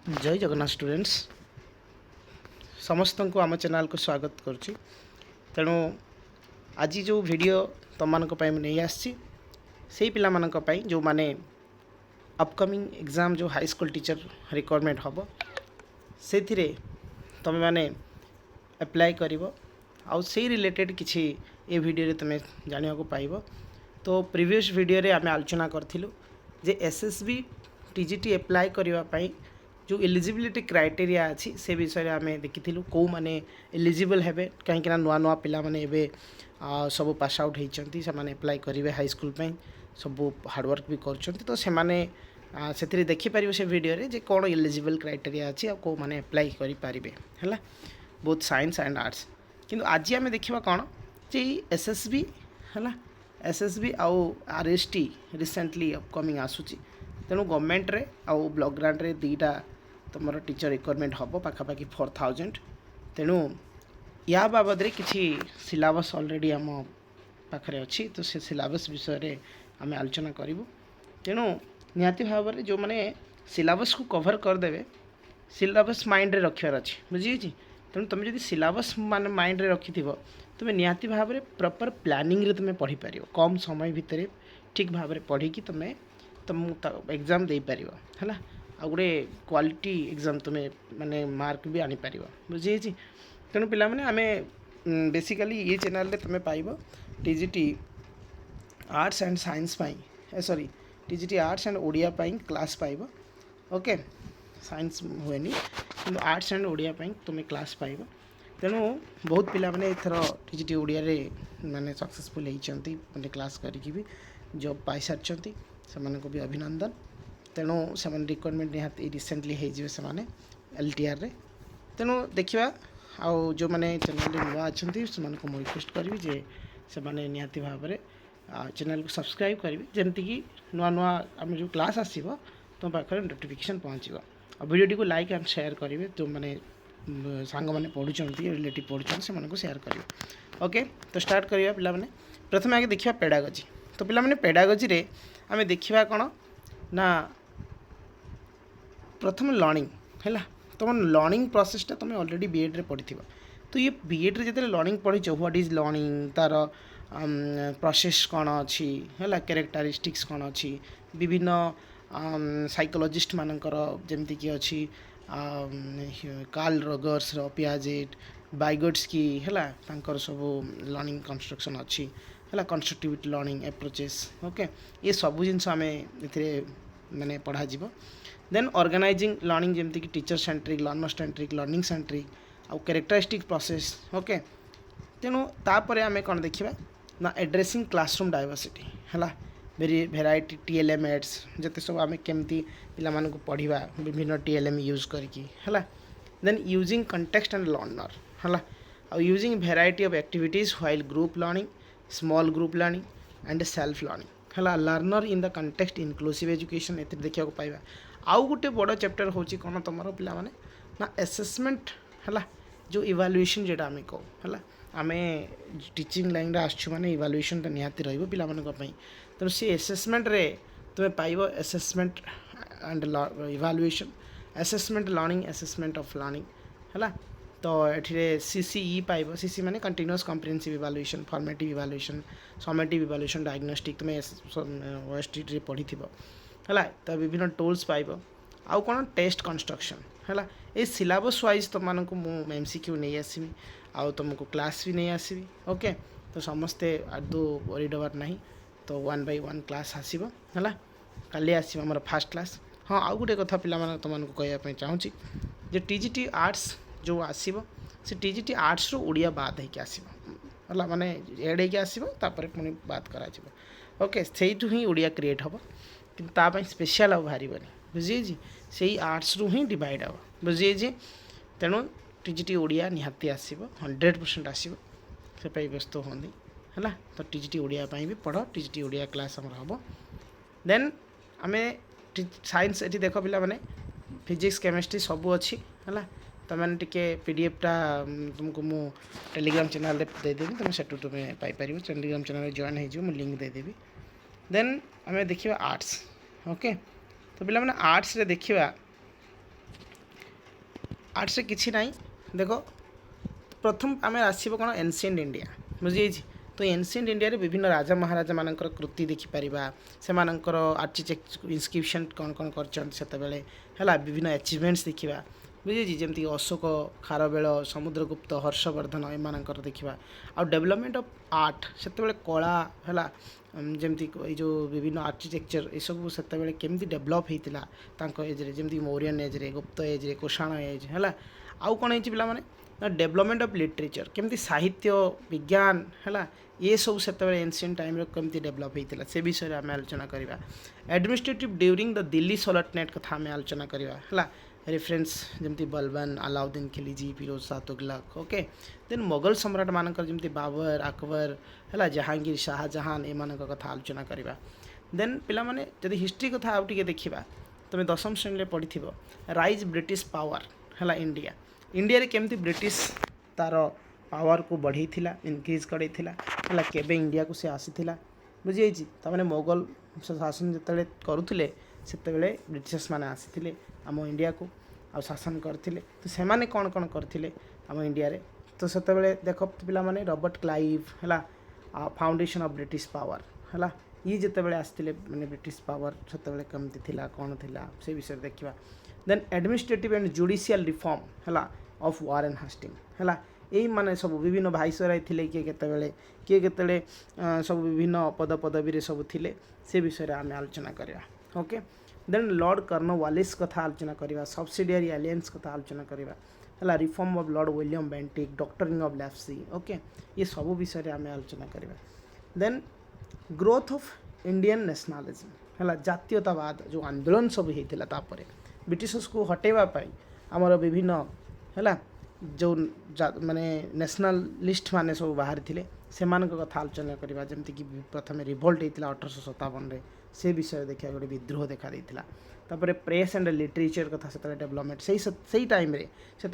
जय जगन्नाथ स्टूडेंट्स समस्त को आम चैनल को स्वागत करुच्ची। तेणु आज जो वीडियो तुम नहीं आसी से पिला जो माने अपकमिंग एग्जाम जो हाई स्कूल टीचर रिक्वायरमेंट हम से तुम मैंने अप्लाई कर रिलेटेड किसी ये वीडियो तुम्हें जाना पाइब। तो प्रीवियस वीडियो रे आम आलोचना करूँ जे एसएसबी टीजीटी अप्लाई करने जो एलिजिबिलिटी क्राइटेरिया अच्छी से विषय आम देखी कौ मैंने एलिजिबल हे कहीं नुआ नुआ पिला माने एबे सब पास आउट होती से अप्लाई करेंगे हाई स्कूल सब हार्डवर्क भी कर तो से देखिपर से वीडियो रे जे कौन एलिजिबल क्राइटेरिया अच्छी कौ मैंने अप्लाई करें है बोथ साइंस एंड आर्ट्स। किंतु आज आम देखा कौन जे एसएसबी है एसएसबी आउ आरएसटी रिसेंटली अपकमिंग आसूची तेणु गवर्नमेंट रे आउ ब्लॉक ग्रांट रे दीटा तुम टीचर रिक्वायरमेंट हम पाखापाखि 4000। तेणु या बाबद किसी सिलेबस ऑलरेडी आम पाखे अच्छी तो से सिलेबस विषय आम आलोचना करूँ। तेणु निहाती भाव में जो मैंने सिलेबस को कवर करदे सिलेबस माइंड रे रखार अच्छी बुझी। तेणु तुम जो सिलेबस मान माइंड रे रखि तुम्हें निहाती भाव में प्रॉपर प्लानिंग रे तुम्हें पढ़ी पार कम समय भितर ठीक भाव में पढ़ी तुम्हें तुम एग्जाम दे पार है आ गोटे क्वालिटी एग्जाम तुम्हें माने मार्क भी आनी पार बुझी। तेणु पिला माने आमे बेसिकली ये चैनल रे तुम्हें पाइब TGT arts and science sorry TGT arts and Odia class पाइब। ओके साइंस हुए कि आर्ट्स एंड ओडिया तुम्हें क्लास पाइब। तेणु बहुत पिला माने एथर टीजीटी ओडिया रे माने सक्सेसफुल होती माने क्लास करके भी जॉब पाई सारी से भी अभिनंदन। तेणु से रिक्वायरमेंट निहाती रिसेंटली से एलटीआर रे। तेणु देखा आउ जो मैंने चैनल नुआ अच्छा से मुझे रिक्वेस्ट करी जे से निहाती भाव में चैनल को सब्सक्राइब करेंगे जमती कि नुआ नुआ आम जो क्लास आसो तुम पाखे नोटिफिकेशन पहुँचो और वीडियो को लाइक एंड शेयर करेंगे जो मैंने सांग मैंने पढ़ुंट रिलेटिव पढ़ुंट से शेयर करेंगे। ओके तो स्टार्ट करिया पिला माने प्रथम आगे देखा पेडागोजी। तो पिला माने पेडागोजी रे आमे देखा कौन ना प्रथम लर्निंग है तुम लर्निंग प्रोसेसटा तुम ऑलरेडी बीएड रे पढ़ी थी। तो ये बीएड रे जो लर्निंग पढ़ी व्हाट इज लर्निंग तार प्रोसेस कौन अच्छी है कैरेक्टरिस्टिक्स कौन अच्छी विभिन्न साइकोलॉजिस्ट मानकर जमती कि अच्छी कार्ल रगर्स पियाजेट बाइगोट्स्की है सब लर्निंग कंस्ट्रक्शन अच्छी है कंस्ट्रक्टिविटी लर्निंग अप्रोचेस। ओके ये सब जिनस आम माने पढ़ा देन ऑर्गेनाइजिंग लर्निंग जमती कि teacher centric learner centric learning centric आउ कैरेक्टरिस्टिक प्रोसेस। ओके तेणु तापर आम कौन देखा ना एड्रेसिंग क्लासरूम डाइवर्सिटी है भेराइटी टीएलएम एड्स जिते सब आम केमती पिला पढ़ा विभिन्न टीएलएम यूज करके है then using context and learner है आउ using variety of activities while group learning small group learning and self learning है learner in the context inclusive education ए देखा पाइबा। आउ गोटे बड़ चैप्टर हूँ कौन तुम पिला माने ना एसेसमेंट है जो इवाल्युएशन जोटा आम कहूँ है आम टीचिंग लाइन आसु माने इवाल्युएशन निहाती रही पिला तेणु सी एसेसमेंट रे तुम्हें पाइब assessment and evaluation assessment learning assessment of learning है। तो ये सीसीई पाइब सीसी माने continuous comprehensive evaluation formative evaluation summative evaluation diagnostic तुम्हें ओएसटी रे पढ़ी है तो विभिन्न टूल्स पाइब आउ कौन टेस्ट कंस्ट्रक्शन है ये सिलेबस वाइज तुमको मुझे एमसीक्यू नहीं आसमी आउ तुमको क्लास भी नहीं आसवी। ओके तो समस्ते आदौ वरीड हबार ना तो 1 by 1 क्लास आसो है काली आसो आम फास्ट क्लास। हाँ आउ गोटे कथा पिला तुमको कहवाई चाहूँगी जे टीजीटी आर्ट्स जो आसो से टीजीटी आर्ट्स ओडिया बाद होकर आसो माने एड होकर आसो पुणी बात करा। ओके से ही ओडिया क्रिएट हम कि स्पेशल आ बाहर बुझी से आर्ट्स रु ही डिवाइड हम बुझी। तेणु टीजीटी ओडिया निहाती आसो 100% आसो से व्यस्त हमें है तो टीजीटी ओडिया भी पढ़ टीजीटी ओडिया क्लास आम हम। देन आम साइंस ये देख पिला माने फिजिक्स केमिस्ट्री सब अच्छी है तो मैंने टे पीडीएफटा तुमको मु टेलीग्राम चैनल देदेवी तुम से तुम्हें पाइपर टेलीग्राम चैनल जॉइन हो लिंक देदेवी। देन आम देखा आर्ट्स। ओके तो पिला माने आर्ट्स रे देखा आर्ट्स किसी ना देख प्रथम आम आसब कौन एनसिएंट इंडिया बुझी तो एनसिएंट इंडिया रे विभिन्न राजा महाराजा मानकर कृति देखिपर से आर्किटेक्ट इनस्क्रिप्शन कौन कौन कर विभिन्न अचिवमेंट्स देखा बुझी जमी अशोक खारवेल समुद्रगुप्त हर्षवर्धन एमानकर देखा आ डेवलपमेंट ऑफ आर्ट से कला है जमती जो विभिन्न आर्किटेक्चर ये सब से केमती डेभलप होता एज्रे जमी मौर्यन एज्रे गुप्त एज्रे कुषाण एज है आउ कौन हो पाने डेभलपमेंट ऑफ लिटरेचर केमती साहित्य विज्ञान है ये सब से एनसिएंट टाइम केमती डेभलप होता से विषय में आम आलोचना करवा एडमिनिस्ट्रेटिव ड्यूरिंग द दिल्ली सल्तनत कथा आम आलोचना करवा है रेफरेन्स जमती बलबन अलाउद्दीन खिलजी फिरोज शाह तुगलक ओके देन मोगल सम्राट मानकर जमती बाबर अकबर है जहांगीर शाहजहान एम कथा आलोचना करवा देन पिला माने जदि हिस्ट्री कथा आउ टिके देखिबा तुम दशम श्रेणी पढ़ी राइज ब्रिटिश पावर है इंडिया इंडिया रे केमती ब्रिटिश तार पावर को बढ़ई इनक्रीज करईला है केबे इंडिया को से आसीथिला बुझी तमाने मोगल शासन जिते करुले से ब्रिटिश माने आसीथिले आम इंडिया को आ शासन करते तो से माने कौन कौन करते आम इंडिया रे तो से देख पिला माने रॉबर्ट क्लाइव है फाउंडेशन ऑफ ब्रिटिश पावर है ये जिते आसते मैंने ब्रिटिश पावर से कमती थी कौन थी से विषय देखा then administrative and judicial reform है ऑफ वारेन हास्टिंग है यही माने सब विभिन्न भाईसराय थे किए केतले सब विभिन्न पद पदवी सब थिले से विषय आम आलोचना करवा ओके देन लॉर्ड कर्नवालिस कथा आलोचना करवा सब्सिडियरी एलियंस कथा आलोचना करवा है reform of Lord William Bentinck doctrine of lapse okay ये सब विषय आम आलोचना करवा then growth of Indian nationalism है जातीयतावाद जो आंदोलन सब होता ब्रिटिश को हटेवाई आमर विभिन्न है जो माने नेशनलिस्ट माने सब बाहर थे से कथा आलोचना करवा जमती कि प्रथम रिभोल्ट होता 1857 से विषय देखा गोटे विद्रोह देखा देता तापर प्रेस एंड लिटरेचर कथा से डेवलपमेंट से टाइम से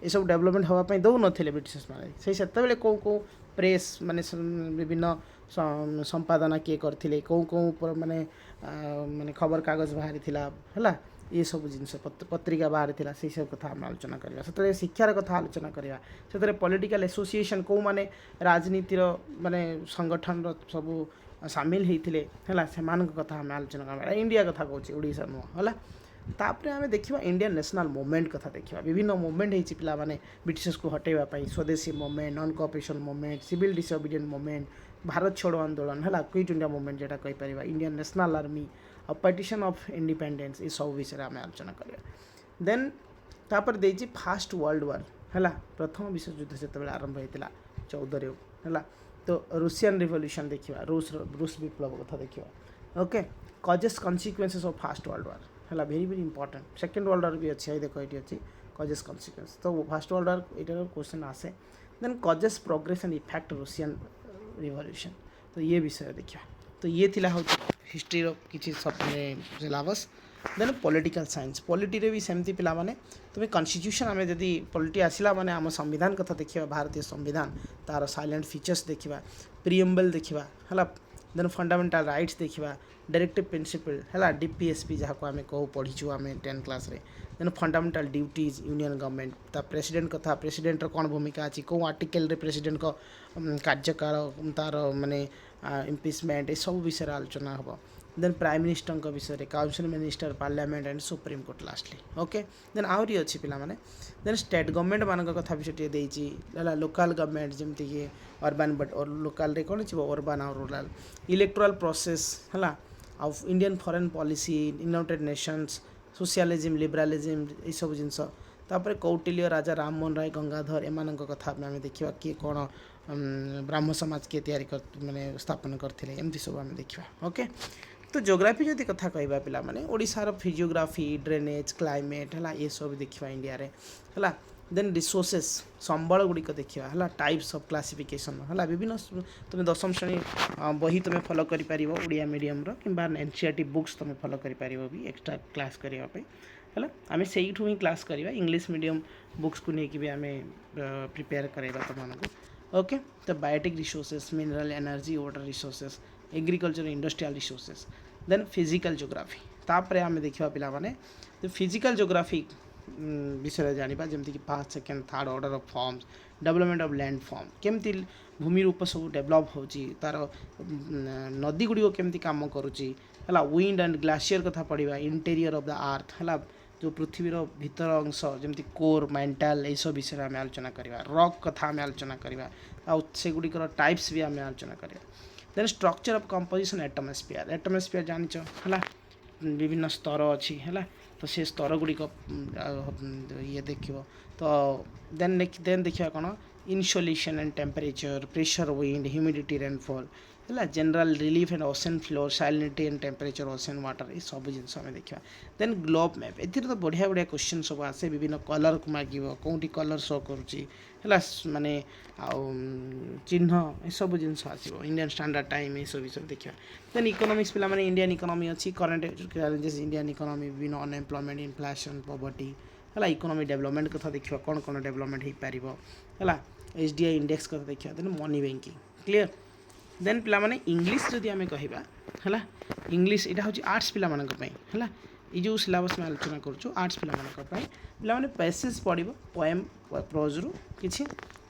ये सब डेवलपमेंट हाँपाई दौ नी ब्रिटिश मैंने से कौ कौ प्रेस माने विभिन्न संपादना किए करते कौ कौ माने माने खबर कागज बाहरी है ये सब जिनस पत्रिका बाहर थिला से सब कथा आम आलोचना करवा से शिक्षार कथा आलोचना करवा से पॉलिटिकल एसोसिएशन कौ माने राजनीतिर माने संगठन सब सामिल होते है से कथा आम आलोचना करवा इंडिया कथा कौच ओडिशा नुह है तापर आम देखा इंडियन नेशनल मूवमेंट कथा देखा विभिन्न मूवमेंट होती पिला माने ब्रिटिश को हटेवाई Swadeshi movement non cooperation movement civil disobedient movement Bharat छोड़ो आंदोलन है क्विट इंडिया मूवमेंट जोटा कहीपर इंडियन नेशनल आर्मी और पार्टीशन ऑफ इंडिपेंडेंस ये सब विषय आम आलोचना करवा देन तापर देछि फास्ट वर्ल्ड वार है प्रथम विश्व युद्ध से आरंभ होता 14 है तो रूसियन रिवोल्यूशन देखा रूस विप्लव कथा देखा okay causes consequences of first world war है very very important second world war भी अच्छी देख ये अच्छी कजेस कन्सिक्वेंस तो फास्ट वर्ल्ड वार ये क्वेश्चन आसे then causes progress and effect Russian revolution तो ये विषय देखा तो ये थिला हो हिस्ट्री किसी syllabus then political science polity रे भी सेमती पिला माने तुम्हें कॉन्स्टिट्यूशन आम जदि पॉलिटी आसला माने आम संविधान कथा देखा भारतीय संविधान तार साइलेंट फीचर्स देखा प्रिएम्बल देखा है देन फंडामेंटल राइट्स देखा डायरेक्टिव प्रिंसिपल है डीपीएसपी जहाँ को आम कहू पढ़ीचु आम 10th क्लास रे then fundamental duties union government ता प्रेसिडेंट कथा प्रेसिडेंट कौन भूमिका अच्छी कौ आर्टिकल रे प्रेसिडेंट को कार्यकाल तार माने इम्पिचमेंट ये सब विषय आलोचना हम देन प्राइम मिनिस्टर का विषय council minister parliament and supreme court lastly okay then आहरी अच्छी पिला माने देन स्टेट गवर्नमेंट मान कथा भी टे देछि लोकल गवर्नमेंट जमती कि अर्बन बट और लोकल रे कौन छी अर्बन और रूरल इलेक्टोरल प्रोसेस है of Indian foreign policy United Nations socialism liberalism ये सब जिनस तापर कौटिल्य राजा राममोहन राय गंगाधर एम कथा आम देखा किए कौन ब्राह्म समाज किए तैयारी कर माने स्थापन करते एमती सब आम देखा ओके तो ज्योग्राफी जदि कथा कहवा पिला माने ओडिशार फिजियोग्राफी ड्रेनेज क्लाइमेट है ये सब देखा इंडिया रे है देन रिसोर्सेस संबल गुड़िक देखा है टाइप्स ऑफ क्लासिफिकेशन है विभिन्न तुम दशम श्रेणी बही तुम फॉलो कर ओडिया मीडियम कि एनसीईआरटी बुक्स तुम फॉलो कर भी एक्स्ट्रा क्लास करने है आम से ही क्लास करवा इंग्लिश मीडियम बुक्स को लेकिन भी आम प्रिपेयर करवा तुमको ओके तो biotic resources mineral energy water resources agriculture industrial resources then physical geography तापर आम देखा पिला माने तो फिजिकल ज्योग्राफी विषय जाना जमीक first second third order of forms development of land form केमती भूमि रूप सब डेवलप होची तार नदी गुड़ी केमती काम करुच्ची है विंड एंड ग्लासीयर कथा पढ़ा इंटेरियर ऑफ द अर्थ है जो पृथ्वीर भीतर अंश जमी कोर मेंटल ये सब विषय आम आलोचना करवा रॉक कथा आम आलोचना करवा आगुड़िकर टाइप्स भी आम आलोचना करवा then structure of composition atmosphere जान है विभिन्न स्तर अच्छी है तो से स्तर गुड़िक ये देख तो देन देखा कौन insolation and temperature pressure wind humidity rainfall है general relief and ocean floor salinity and temperature ocean water ये सब जिन आम देखा देन ग्लोब मैप ए तो बढ़िया बढ़िया क्वेश्चन सब आसे विभिन्न कलर को मागिब कौटी कलर शो करुच्ची है माने चिन्ह ये सब जिन आसो इंडियन स्टैंडर्ड टाइम ये सब विषय देखा देन इकोनॉमिक्स पिला माने इंडियन इकोनॉमी अच्छी करंट चैलेंजेस इंडियन इकोनॉमी विभिन्न अनएम्प्लॉयमेंट इन्फ्लेशन पॉवर्टी है इकोनॉमी डेवलपमेंट कथा देखा कौन कौन डेवलपमेंट हो पार है एचडीआई इंडेक्स कथा देखा then money banking clear then पिला माने इंग्लिश जदि आम कहवा है इंग्लिश यहाँ हूँ आर्ट्स पिला है ये जो सिलेबस में आलोचना करूँ आर्ट्स पिला पैसेज पढ़ पोएम प्रोज रु किसी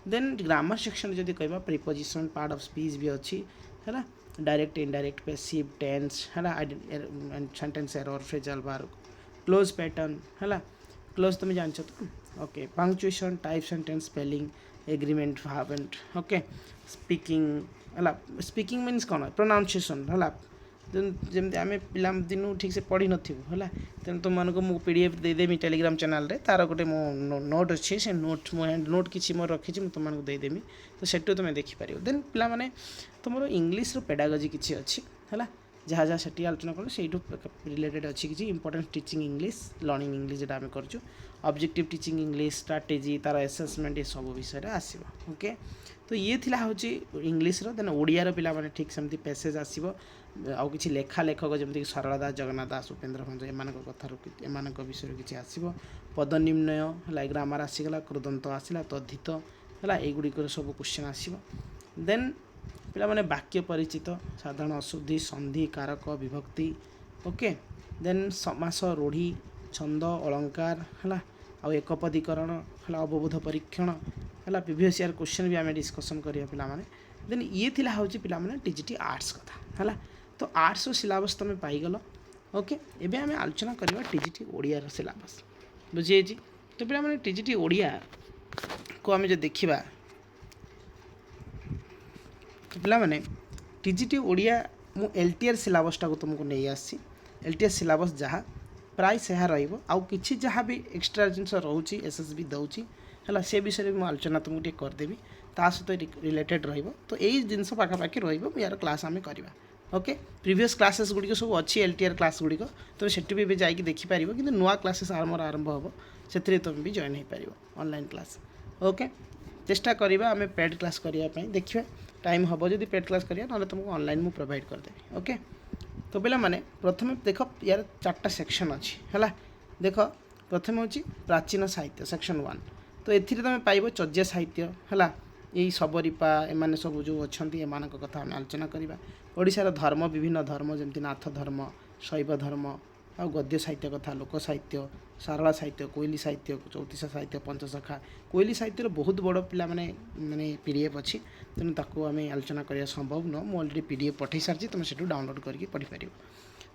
देन ग्रामर सेक्शन जदि कहवा प्रिपोजिशन पार्ट ऑफ स्पीच भी अच्छी है डायरेक्ट इनडायरेक्ट पैसिव टेंस है sentence error phrasal verb close pattern है क्लोज तुम जान तो okay punctuation type sentence spelling agreement verb and okay speaking है स्पीकिंग मीन्स कौन प्रोनाउंसिएशन है जमी आम पिला दिन ठीक से पढ़ी नथु है तेणु तुमको मु पीडीएफ देदेमी टेलीग्राम चैनल रे तार गोटे मो नोट अच्छे से नोट मो हैंड नोट किसी मोर रखी तुमको देदेमी तो सेठू तुम देखिपार देन पिला माने तुम इंग्लीश रो पेडागोजी किसी अच्छी है जहाँ जहाँ से आलोचना कर रिलेटेड अच्छी किसी important teaching English learning English जोटा आम कर ऑब्जेक्टिव टीचिंग इंग्लीश स्ट्रैटेजी तार असेसमेंट ये सब विषय आसो ओके तो ये थिला होची इंग्लीश रो देन ओडिया पिला माने ठीक सेमती पैसेज आसीबो आउ किछि लेखा लेखक जमती सरला दास जगन्नाथ दास उपेन्द्र भंज एमान कथार एमान विषय किसी आसो पद निम्नय है ग्रामर आसीगला कृदंत आसला तद्धित है युड़िक सब क्वेश्चन आसो देन पिला माने वाक्य परिचित साधारण अशुद्धि संधि कारक विभक्ति ओके देन समास रूढ़ी छंद अलंकार है आउ एकपदीकरण है अवबोध परीक्षण है प्रीवियस ईयर क्वेश्चन भी आम डिस्कसन करिया पिला माने देन ये थिला होची पिला माने टीजीटी आर्ट्स कथा है तो आर्ट्स सिलेबस तुम पाइगल ओके एबे आम आलोचना करवा टीजीटी ओडिया रो सिलेबस बुझे तो पिला माने टीजीटी ओडिया को आम जो देखा तो पिला माने टीजीटी ओडिया मु एलटीआर सिलेबसटा को तुमको नहीं आसी एलटीआर सिलेबस जहाँ प्राइस यहाँ रहा कि जहाँ भी एक्सट्रा जिनस रोचे एसएसबी दौची है से विषय में आलोचना तुमको टे करदेवी ता सहित रिलेटेड रही तो यही जिनस पाखापाखि यार क्लास आम करवा ओके प्रीवियस क्लासेस गुड़िक सब अच्छी एलटीआर क्लास गुड़िक तुम सेठी भी जाकि देखिपार कि नुआ क्लासेस आरंभ हम से तुम भी जॉइन हो पार ऑनलाइन क्लास ओके चेष्टा करवा आम पेड क्लास करने देखिए टाइम हम जब पेड क्लास करा ना तुमको ऑनलाइन मुझे प्रोवाइड करदेवी ओके तो पिला माने प्रथम देख यार 4टा सेक्शन अच्छी है देख प्रथम हूँ प्राचीन साहित्य सेक्शन 1 तो ये तुम पाइब चर्या साहित्य है यही सबरीपा एम सब जो अच्छा एम कथा आम आलोचना करवा ओडिशार धर्म विभिन्न धर्म जमी नाथ धर्म शैव धर्म आ गद्य साहित्य कथा लोक साहित्य सारला साहित्य कोईली साहित्य चौतीसा साहित्य पंचसखा कोईली साहित्य बहुत बड़ पिला माने पीडीएफ अच्छी तेणु ताकू आम आलोचना करने संभव न मुझे अलरेडी पीडीएफ पठे सारी तुम से डाउनलोड करके पढ़ी पार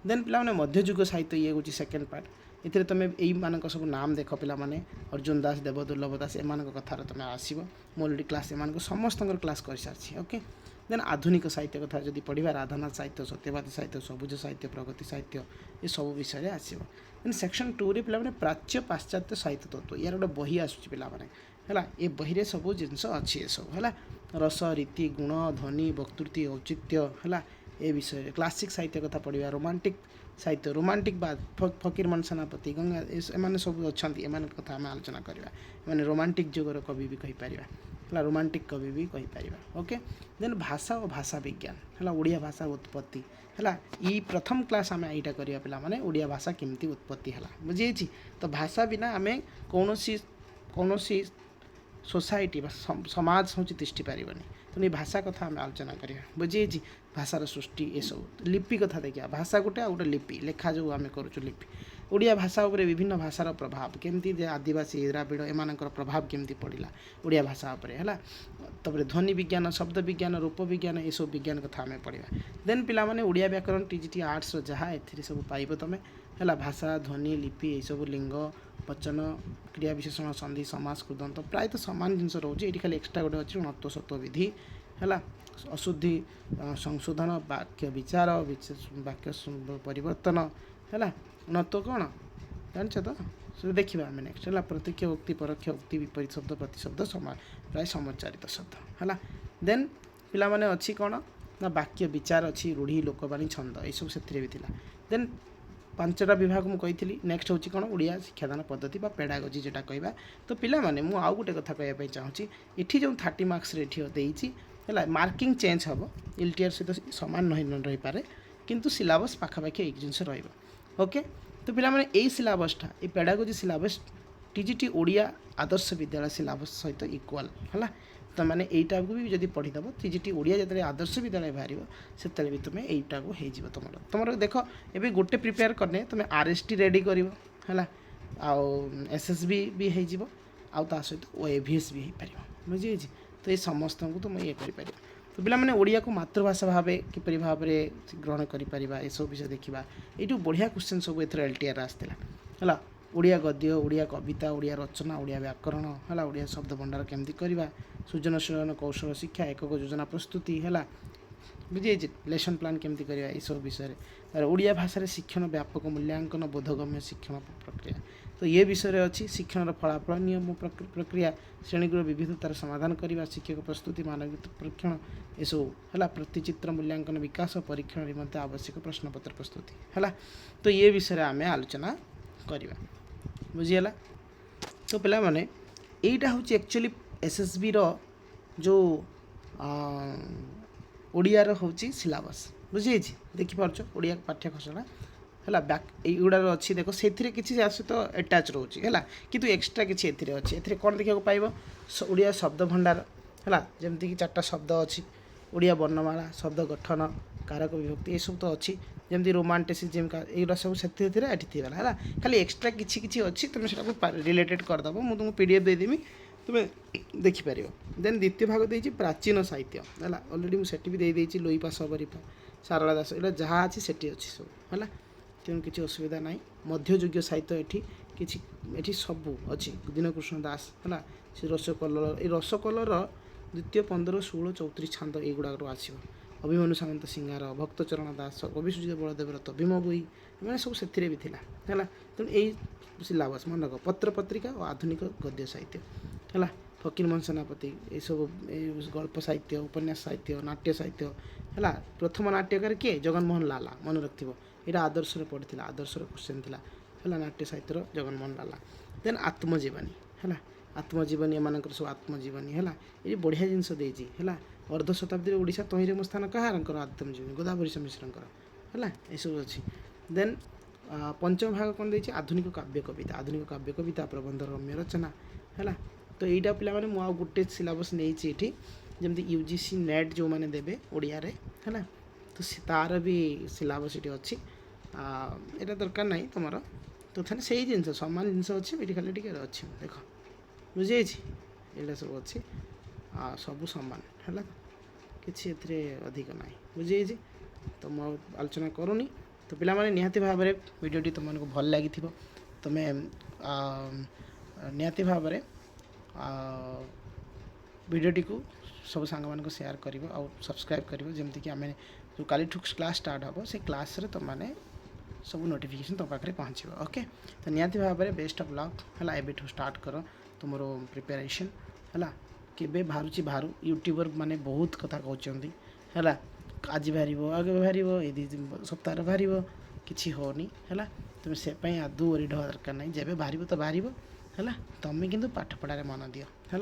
देन पिला माने मध्ययुग साहित्य ये हूँ सेकेंड पार्ट ये तुम यही मानक सब नाम देख पिला माने अर्जुन दास देवदुर्लभ दास एम कथार तुम आसो मुझे अलरेडी क्लास एम समस्त क्लास कर सारी ओके देन आधुनिक साहित्य कथा जब पढ़ा राधानाथ साहित्य सत्यवादी साहित्य सबुज साहित्य प्रगति साहित्य ये सब विषय आसो देन सेक्शन 2 रे पिला प्राच्य पाश्चात्य साहित्य तत्व यार गोटे बही आसूँ पिला ये बही सब जिनस अच्छी ये सब है रस रीति गुण ध्वनि वक्तृति औचित्य है ये विषय क्लासिक साहित्य कथा पढ़ा रोमांटिक साहित्य रोमांटिक बाद फकीरमोहन सेनापति गंगा एम सब अच्छा एम कथा आम आलोचना करवा मैंने रोमांटिक जुगर कवि भी कहीपर है रोमांटिक कवि भी कहीपर ओके देन भाषा और भाषा विज्ञान है ओडिया भाषा उत्पत्ति है ये प्रथम क्लास आम यहाँ करवा पिला माने ओडिया भाषा केमती उत्पत्ति है बुझे तो भाषा बिना आम कौन सोसाइटी समाज हूँ तिष्ठि पारनी तेणु भाषा कथा आम आलोचना करवा बुझे भाषार सृष्टि ये सब लिपि कथा देखिए भाषा गोटे आ गोटे लिपि लेखा जो आम करूँ लिपि ओडिया भाषा उपरे विभिन्न भाषार प्रभाव केमती आदिवासी द्राविड़ एमानकर प्रभाव केमती पड़िला ओडिया भाषा उपरे हैला तापर ध्वनि विज्ञान शब्द विज्ञान रूप विज्ञान ये सब विज्ञान कथा आम पढ़ा देन पिला माने ओडिया व्याकरण टीजीटी आर्ट्स जहाँ ए सब पाइब तुम है भाषा ध्वनि लिपि ये सब लिंग वचन क्रिया विशेषण संधि समास कृदंत प्राय तो सामान जिन रोचे ये खाली एक्सट्रा गोटे अच्छे णत्व सत्व विधि है अशुद्धि संशोधन वाक्य विचार वाक्य परिवर्तन है णत्व कौन जानछ तो से देखा आम नेक्स्ट है प्रत्यक्ष उक्ति परोक्ष उक्ति विपरीत शब्द प्रतिशब्द समान प्राय समोच्चारित शब्द है देन पिला माने अच्छी कौन ना वाक्य विचार अच्छी रूढ़ी लोकवाणी छंद ये सब से भी थिला देन 5टा विभाग मुझे कही नेक्स्ट हूँ कौन ओडिया शिक्षादान पद्धति पेडागोजी जोटा कहवा तो पिला माने मु आउ गोटे कथा कहवाई चाहूँगी इठी जो 30 मार्क्स देती है मार्किंग चेंज हम एलटीआर सहित सामान नहीं रही पारे किंतु सिलेबस पाखापाखि एक जिनस ओके तो पिला माने यही सिलेबसटा ये pedagogy syllabus TGT Odia Adarsh Vidyalaya syllabus सहित इक्वाल है तो मैंने यहीटा को भी जब पढ़ीदेव टीजीटी ओडिया जो आदर्श विद्यालय बाहर से भी तुम्हें यहीटा को हो तुम देख ये गोटे प्रिपेयर करने तुम्हें आरएसटी रेडी कर एसएसबी भी हो सहित ओएवीएस भी हो पार बुझे तो ये समस्त को तुम ये कर तो पिला माने ओडिया को मातृभाषा भाव किपरि भाव ग्रहण कर सब विषय देखा ये बढ़िया क्वेश्चन सब एथर एलटीआर आसला है ओडिया गद्य ओडिया कविता ओडिया रचना ओडिया व्याकरण है ओडिया शब्द भंडार केमती करवा सृजनशीलन कौशल शिक्षा एकक योजना प्रस्तुति है बुझे लेसन प्लान केमती करवा ये सब विषय ओडिया भाषा शिक्षण व्यापक मूल्यांकन बोधगम्य शिक्षण प्रक्रिया तो ये विषय अच्छी शिक्षण फलाफल नियम प्रक्रिया श्रेणीगुर विविधतार समाधान करने शिक्षक प्रस्तुति मानविक परीक्षण ये सब है प्रतिचित्र मूल्यांकन विकास परीक्षण निमंते आवश्यक प्रश्नपत्र प्रस्तुति है तो ये विषय आम आलोचना करवा बुझीगला तो पिला माने यहीटा हूँ एक्चुअली एसएसबी रो जो ओडिया रो हूँ सिलेबस बुझे देखिपार ओडिया पाठ्य खसड़ा है बैक युड़ार अच्छी देख से किसी सहित अटैच रोचे है कि एक्सट्रा किसी अच्छी ए कौन देखा पाइब ओडिया शब्द भंडार है जमीक 4टा शब्द अच्छी ओडिया वर्णमाला शब्द गठन कारक विभक्ति ये सब तो अच्छी जमी रोमांटिसिज्म का युवा सब से है खाली एक्सट्रा किसी अच्छी तुम से रिलेटेड करदेव मुझे तुमको पीडीएफ देदेवी तुम्हें देखिपार देन द्वितीय भाग देती प्राचीन साहित्य है अलरेडी मुझे भी देदेची लोईपा सबरीपा सारला दास ये जहाँ अच्छी से अच्छी सब है तेणु किसी असुविधा ना मध्ययुगीय साहित्य ये सब अच्छी दीनकृष्ण दास है रसकलर ये रसकलर द्वितीय 15, 16, 34 छांद युवाक आसो अभिमन्यु सामंत सिंगार भक्तचरण दास कवि सुजित बलदेव रथ भीम गुई मैंने सब से भी है तेणु यही सिलेबस मन रख पत्र पत्रिका और आधुनिक गद्य साहित्य है फकीरमोहन सेनापति ये सब गल्प साहित्य उपन्यास साहित्य नाट्य साहित्य है प्रथम नाट्यकार किए जगनमोहन लाला मन रखिथ यहाँ आदर्श पढ़ी आदर्श क्वेश्चन थी है नाट्य साहित्य जगनमोहन लाला देन आत्मजीवनी है आत्मजीवनी एम सब आत्मजीवनी है ये बढ़िया जिनस है अर्ध शताब्दी ओडिशा तहिरे मो स्थान कहार आत्मजीवनी गोदावरी मिश्र है ये सब अच्छी देन पंचम भाग कौन देखिए आधुनिक काव्य कविता प्रबंध रम्य रचना है तो यहीटा पिला माने मुझे गोटे सिलेबस नहीं जमी यूजीसी नेट जो मैंने देवे ओडिया है तो तार भी सिलेबस ये अच्छी यहाँ दरकार ना तुम तो थे से जिन सामान जिनस अच्छी ये खाली टे अच्छी देख बुझे यहाँ सब अच्छी सबू सामान है किसी अधिक ना बुझे तो मुझे आलोचना करूनी तो पिला माने निहाती भाव में वीडियोटी तुमको भल लगी तुम्हें निहाती भाव में वीडियोटी को सब सांग मान शेयर कर सब्सक्राइब कर जमीक आम जो काली क्लास स्टार्ट हम से क्लास रे तुमने सब नोटिफिकेशन तुम पाखे पहुँच ओके तो निहाती भाव में बेस्ट ऑफ लक है एबेठू स्टार्ट कर तुम प्रिपेरेसन है केबे बाहर बाहर यूट्यूबर माने बहुत कथा कहते है आज बाहर आगे बाहर ये 2 सप्ताह बाहर किसी होनी है तुम से आदू वरीड हवा दरकार ना जब बाहर तो बाहर है तुम्हें किंतु पाठ पढ़ार मन दियो है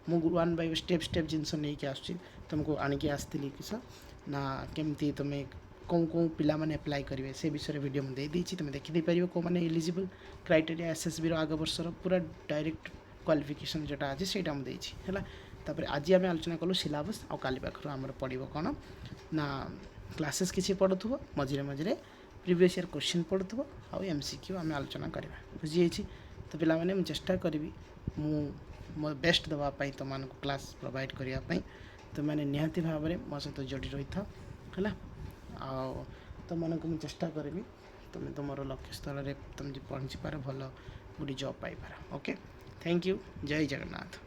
मुझे 1 बाय स्टेप जिनस नहीं आसूँ तुमको आणिकी आसती किस ना केमती तुम्हें कौन कौन पिला माने अप्लाई करेंगे से विषय वीडियो मुझे देती तुम देखी पार कौ मैंने एलिजिबल क्राइटेरिया एसएसबी आग वर्षर पूरा डायरेक्ट क्वालिफिकेशन जोटा अच्छे से मुझे है तापर आज आम आलोचना कलु सिलेबस आ काली पाखर आमर पड़ो कौन ना क्लासेस किसी पढ़ुव मझे मझे प्रीवियस ईयर क्वेश्चन पढ़ुव आउ MCQ आम आलोचना करवा बुझी तो पिलाने मुझे चेष्टा करी मो बेस्ट देवाई तुम क्लास प्रोवाइड करने तुमने निहाती भाव में मो सहित जोड़ी रही था है तुमको मुझे चेष्टा करी तुम तुम लक्ष्य स्थल में तुम पहुँची पार भल गोटे जॉब पाइपार ओके थैंक यू जय जगन्नाथ।